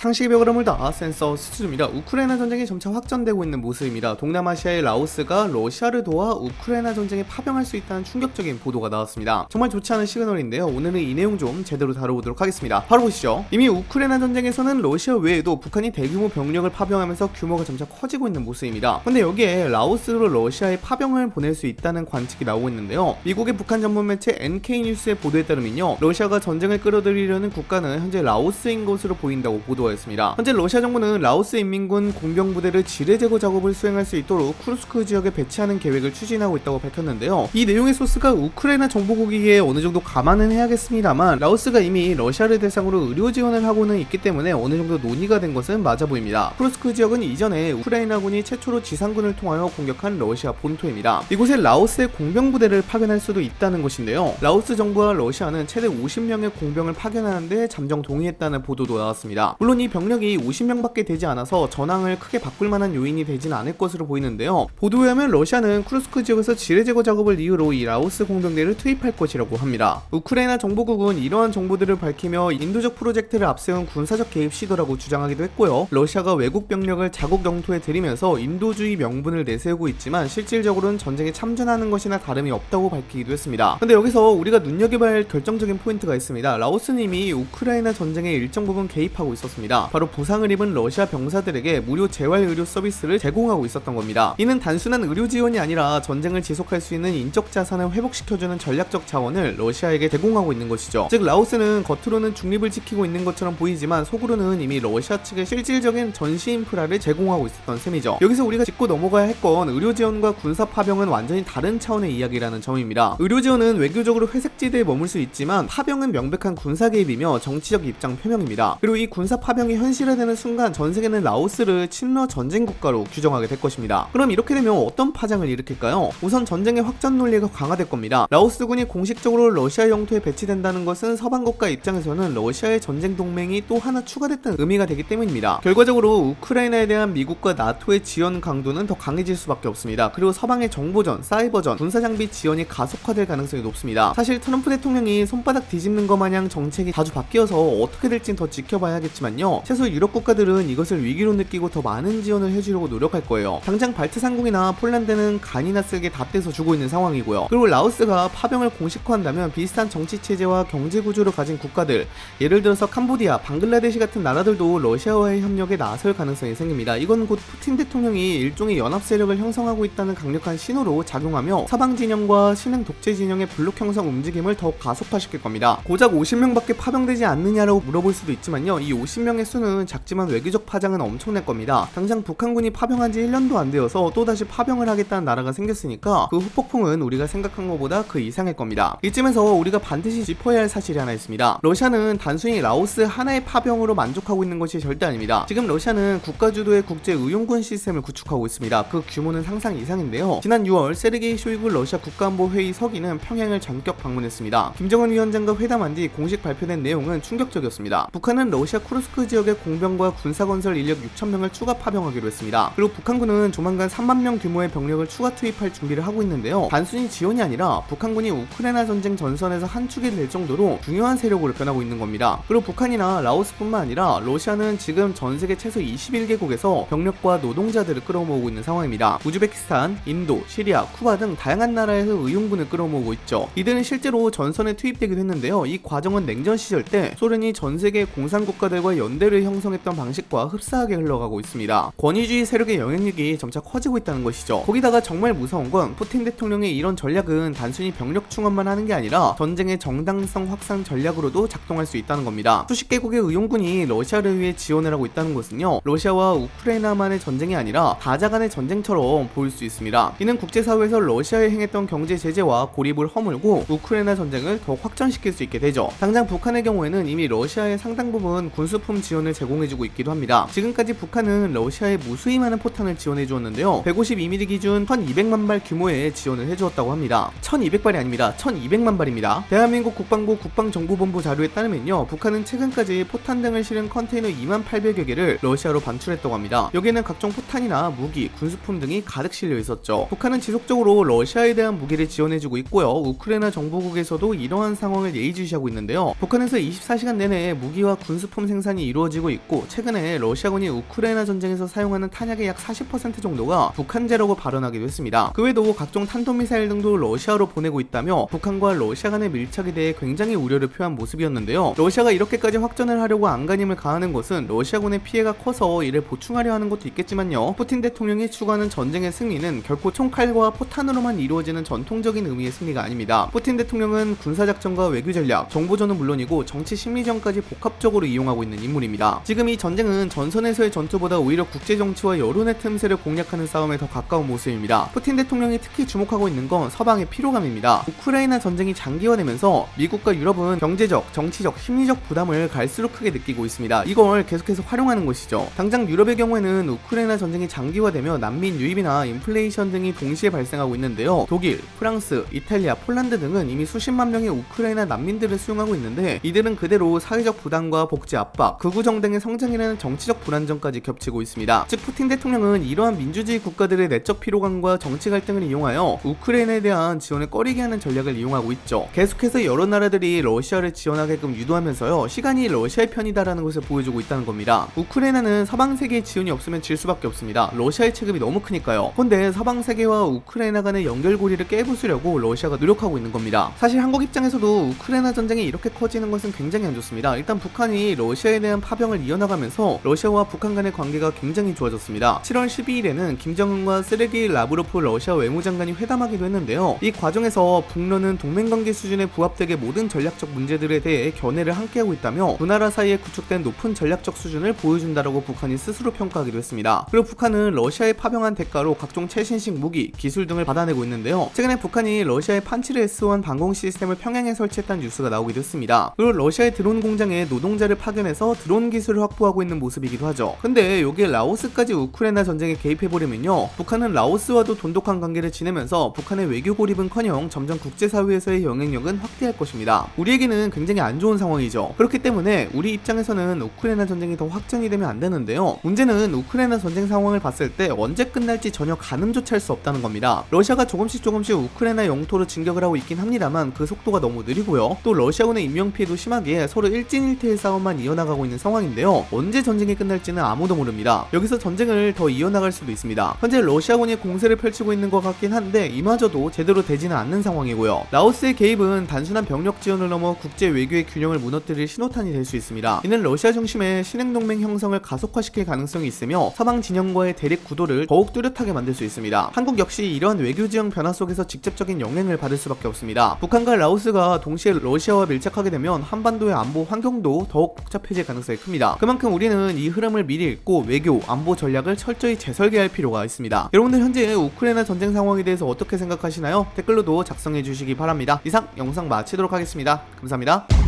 상식의 벽을 허물다 센서 수준입니다. 우크라이나 전쟁이 점차 확전되고 있는 모습입니다. 동남아시아의 라오스가 러시아를 도와 우크라이나 전쟁에 파병할 수 있다는 충격적인 보도가 나왔습니다. 정말 좋지 않은 시그널인데요. 오늘은 이 내용 좀 제대로 다뤄보도록 하겠습니다. 바로 보시죠. 이미 우크라이나 전쟁에서는 러시아 외에도 북한이 대규모 병력을 파병하면서 규모가 점차 커지고 있는 모습입니다. 근데 여기에 라오스로 러시아에 파병을 보낼 수 있다는 관측이 나오고 있는데요. 미국의 북한 전문 매체 NK뉴스의 보도에 따르면요, 러시아가 전쟁을 끌어들이려는 국가는 현재 라오스인 것으로 보인다고 보도하였습니다. 현재 러시아 정부는 라오스 인민군 공병부대를 지뢰 제거 작업을 수행할 수 있도록 쿠르스크 지역에 배치하는 계획을 추진하고 있다고 밝혔는데요. 이 내용의 소스가 우크라이나 정보국이기에 어느 정도 감안은 해야겠습니다만, 라오스가 이미 러시아를 대상으로 의료 지원을 하고는 있기 때문에 어느 정도 논의가 된 것은 맞아 보입니다. 쿠르스크 지역은 이전에 우크라이나군이 최초로 지상군을 통하여 공격한 러시아 본토입니다. 이곳에 라오스의 공병부대를 파견할 수도 있다는 것인데요. 라오스 정부와 러시아는 최대 50명의 공병을 파견하는데 잠정 동의했다는 보도도 나왔습니다. 물론 이 병력이 50명밖에 되지 않아서 전황을 크게 바꿀 만한 요인이 되진 않을 것으로 보이는데요. 보도에 하면 러시아는 쿠르스크 지역에서 지뢰 제거 작업을 이유로 이 라오스 공병대를 투입할 것이라고 합니다. 우크라이나 정보국은 이러한 정보들을 밝히며 인도적 프로젝트를 앞세운 군사적 개입 시도라고 주장하기도 했고요. 러시아가 외국 병력을 자국 영토에 들이면서 인도주의 명분을 내세우고 있지만 실질적으로는 전쟁에 참전하는 것이나 다름이 없다고 밝히기도 했습니다. 근데 여기서 우리가 눈여겨봐야 할 결정적인 포인트가 있습니다. 라오스는 이미 우크라이나 전쟁에 일정 부분 개입하고 있었습니다. 바로 부상을 입은 러시아 병사들에게 무료 재활의료 서비스를 제공하고 있었던 겁니다. 이는 단순한 의료 지원이 아니라 전쟁을 지속할 수 있는 인적 자산을 회복시켜주는 전략적 자원을 러시아에게 제공하고 있는 것이죠. 즉 라오스는 겉으로는 중립을 지키고 있는 것처럼 보이지만 속으로는 이미 러시아 측의 실질적인 전시 인프라를 제공하고 있었던 셈이죠. 여기서 우리가 짚고 넘어가야 할 건 의료 지원과 군사 파병은 완전히 다른 차원의 이야기라는 점입니다. 의료 지원은 외교적으로 회색지대에 머물 수 있지만 파병은 명백한 군사 개입이며 정치적 입장 표명입니다. 그리고 이 군사 파병이 현실화되는 순간 전 세계는 라오스를 친러 전쟁 국가로 규정하게 될 것입니다. 그럼 이렇게 되면 어떤 파장을 일으킬까요? 우선 전쟁의 확전 논리가 강화될 겁니다. 라오스군이 공식적으로 러시아 영토에 배치된다는 것은 서방 국가 입장에서는 러시아의 전쟁 동맹이 또 하나 추가됐다는 의미가 되기 때문입니다. 결과적으로 우크라이나에 대한 미국과 나토의 지원 강도는 더 강해질 수밖에 없습니다. 그리고 서방의 정보전, 사이버전, 군사장비 지원이 가속화될 가능성이 높습니다. 사실 트럼프 대통령이 손바닥 뒤집는 것 마냥 정책이 자주 바뀌어서 어떻게 될진 더 지켜봐야 하겠지만요, 최소 유럽 국가들은 이것을 위기로 느끼고 더 많은 지원을 해주려고 노력할 거예요. 당장 발트 상공이나 폴란드는 간이나 쓸게 다 떼서 주고 있는 상황이고요. 그리고 라오스가 파병을 공식화한다면 비슷한 정치 체제와 경제 구조를 가진 국가들, 예를 들어서 캄보디아, 방글라데시 같은 나라들도 러시아와의 협력에 나설 가능성이 생깁니다. 이건 곧 푸틴 대통령이 일종의 연합 세력을 형성하고 있다는 강력한 신호로 작용하며 서방 진영과 신흥 독재 진영의 블록 형성 움직임을 더욱 가속화시킬 겁니다. 고작 50명밖에 파병되지 않느냐라고 물어볼 수도 있지만요, 이 50명의 수는 작지만 외교적 파장은 엄청날 겁니다. 당장 북한군이 파병한 지 1년도 안 되어서 또다시 파병을 하겠다는 나라가 생겼으니까 그 후폭풍은 우리가 생각한 것보다 그 이상일 겁니다. 이쯤에서 우리가 반드시 짚어야 할 사실이 하나 있습니다. 러시아는 단순히 라오스 하나의 파병으로 만족하고 있는 것이 절대 아닙니다. 지금 러시아는 국가 주도의 국제 의용군 시스템을 구축하고 있습니다. 그 규모는 상상 이상인데요. 지난 6월 세르게이 쇼이구 러시아 국가안보회의 서기는 평양을 전격 방문했습니다. 김정은 위원장과 회담한 뒤 공식 발표된 내용은 충격적이었습니다. 북한은 러시아 쿠르스크 지역의 공병과 군사건설 인력 6,000명을 추가 파병하기로 했습니다. 그리고 북한군은 조만간 3만 명 규모의 병력을 추가 투입할 준비를 하고 있는데요. 단순히 지원이 아니라 북한군이 우크라이나 전쟁 전선에서 한 축이 될 정도로 중요한 세력으로 변하고 있는 겁니다. 그리고 북한이나 라오스뿐만 아니라 러시아는 지금 전 세계 최소 21개국에서 병력과 노동자들을 끌어모으고 있는 상황입니다. 우즈베키스탄, 인도, 시리아, 쿠바 등 다양한 나라에서 의용군을 끌어모으고 있죠. 이들은 실제로 전선에 투입되기도 했는데요. 이 과정은 냉전 시절 때 소련이 전 세계 공산국가들과 연대를 형성했던 방식과 흡사하게 흘러가고 있습니다. 권위주의 세력의 영향력이 점차 커지고 있다는 것이죠. 거기다가 정말 무서운 건 푸틴 대통령의 이런 전략은 단순히 병력 충원만 하는 게 아니라 전쟁의 정당성 확산 전략으로도 작동할 수 있다는 겁니다. 수십 개국의 의용군이 러시아를 위해 지원을 하고 있다는 것은요, 러시아와 우크라이나만의 전쟁이 아니라 다자 간의 전쟁처럼 보일 수 있습니다. 이는 국제사회에서 러시아에 행했던 경제 제재와 고립을 허물고 우크라이나 전쟁을 더 확전시킬 수 있게 되죠. 당장 북한의 경우에는 이미 러시아의 상당 부분 군수품 지원을 제공해주고 있기도 합니다. 지금까지 북한은 러시아에 무수히 많은 포탄을 지원해주었는데요, 152mm 기준 1200만 발 규모의 지원을 해주었다고 합니다. 1200발이 아닙니다. 1200만 발입니다. 대한민국 국방부 국방정보본부 자료에 따르면요, 북한은 최근까지 포탄 등을 실은 컨테이너 2800여 개를 러시아로 반출했다고 합니다. 여기에는 각종 포탄이나 무기, 군수품 등이 가득 실려 있었죠. 북한은 지속적으로 러시아에 대한 무기를 지원해주고 있고요, 우크라이나 정부국에서도 이러한 상황을 예의주시하고 있는데요, 북한에서 24시간 내내 무기와 군수품 생산이 이루어지고 있고, 최근에 러시아군이 우크라이나 전쟁에서 사용하는 탄약의 약 40% 정도가 북한제라고 발언하기도 했습니다. 그 외에도 각종 탄도미사일 등도 러시아로 보내고 있다며 북한과 러시아 간의 밀착에 대해 굉장히 우려를 표한 모습이었는데요. 러시아가 이렇게까지 확전을 하려고 안간힘을 가하는 것은 러시아군의 피해가 커서 이를 보충하려 하는 것도 있겠지만요, 푸틴 대통령이 추구하는 전쟁의 승리는 결코 총칼과 포탄으로만 이루어지는 전통적인 의미의 승리가 아닙니다. 푸틴 대통령은 군사작전과 외교전략, 정보전은 물론이고 정치 심리전까지 복합적으로 이용하고 있는 인물입니다. 지금 이 전쟁은 전선에서의 전투보다 오히려 국제정치와 여론의 틈새를 공략하는 싸움에 더 가까운 모습입니다. 푸틴 대통령이 특히 주목하고 있는 건 서방의 피로감입니다. 우크라이나 전쟁이 장기화되면서 미국과 유럽은 경제적, 정치적, 심리적 부담을 갈수록 크게 느끼고 있습니다. 이걸 계속해서 활용하는 것이죠. 당장 유럽의 경우에는 우크라이나 전쟁이 장기화되며 난민 유입이나 인플레이션 등이 동시에 발생하고 있는데요. 독일, 프랑스, 이탈리아, 폴란드 등은 이미 수십만 명의 우크라이나 난민들을 수용하고 있는데, 이들은 그대로 사회적 부담과 복지 압박, 극우 정당의 성장이라는 정치적 불안정까지 겹치고 있습니다. 즉 푸틴 대통령은 이러한 민주주의 국가들의 내적 피로감과 정치 갈등을 이용하여 우크라이나에 대한 지원을 꺼리게 하는 전략을 이용하고 있죠. 계속해서 여러 나라들이 러시아를 지원하게끔 유도하면서요, 시간이 러시아의 편이다라는 것을 보여주고 있다는 겁니다. 우크라이나는 서방 세계의 지원이 없으면 질 수밖에 없습니다. 러시아의 체급이 너무 크니까요. 그런데 서방 세계와 우크라이나 간의 연결고리를 깨부수려고 러시아가 노력하고 있는 겁니다. 사실 한국 입장에서도 우크라이나 전쟁이 이렇게 커지는 것은 굉장히 안 좋습니다. 일단 북한이 러시아에 대한 파병을 이어나가면서 러시아와 북한 간의 관계가 굉장히 좋아졌습니다. 7월 12일에는 김정은과 세르게이 라브로프 러시아 외무장관이 회담하기도 했는데요. 이 과정에서 북러는 동맹관계 수준에 부합되게 모든 전략적 문제들에 대해 견해를 함께하고 있다며 두 나라 사이에 구축된 높은 전략적 수준을 보여준다라고 북한이 스스로 평가하기도 했습니다. 그리고 북한은 러시아에 파병한 대가로 각종 최신식 무기, 기술 등을 받아내고 있는데요. 최근에 북한이 러시아의 판치르 S1 방공 시스템을 평양에 설치했다는 뉴스가 나오기도 했습니다. 그리고 러시아의 드론 공장에 노동자를 파견해서 드론 기술을 확보하고 있는 모습이기도 하죠. 근데 여기에 라오스까지 우크라이나 전쟁에 개입해버리면요, 북한은 라오스와도 돈독한 관계를 지내면서 북한의 외교 고립은커녕 점점 국제사회에서의 영향력은 확대할 것입니다. 우리에게는 굉장히 안 좋은 상황이죠. 그렇기 때문에 우리 입장에서는 우크라이나 전쟁이 더 확전이 되면 안 되는데요, 문제는 우크라이나 전쟁 상황을 봤을 때 언제 끝날지 전혀 가늠조차 할 수 없다는 겁니다. 러시아가 조금씩 우크라이나 영토로 진격을 하고 있긴 합니다만 그 속도가 너무 느리고요, 또 러시아군의 인명피해도 심하게 서로 일진일퇴의 싸움만 이어나가고 있는 상황인데요, 언제 전쟁이 끝날지는 아무도 모릅니다. 여기서 전쟁을 더 이어나갈 수도 있습니다. 현재 러시아군이 공세를 펼치고 있는 것 같긴 한데 이마저도 제대로 되지는 않는 상황이고요. 라오스의 개입은 단순한 병력 지원을 넘어 국제 외교의 균형을 무너뜨릴 신호탄이 될 수 있습니다. 이는 러시아 중심의 신흥동맹 형성을 가속화시킬 가능성이 있으며 서방 진영과의 대립 구도를 더욱 뚜렷하게 만들 수 있습니다. 한국 역시 이러한 외교 지형 변화 속에서 직접적인 영향을 받을 수밖에 없습니다. 북한과 라오스가 동시에 러시아와 밀착하게 되면 한반도의 안보 환경도 더욱 복잡해질 가능성이 큽니다. 그만큼 우리는 이 흐름을 미리 읽고 외교, 안보 전략을 철저히 재설계할 필요가 있습니다. 여러분들 현재 우크라이나 전쟁 상황에 대해서 어떻게 생각하시나요? 댓글로도 작성해 주시기 바랍니다. 이상 영상 마치도록 하겠습니다. 감사합니다.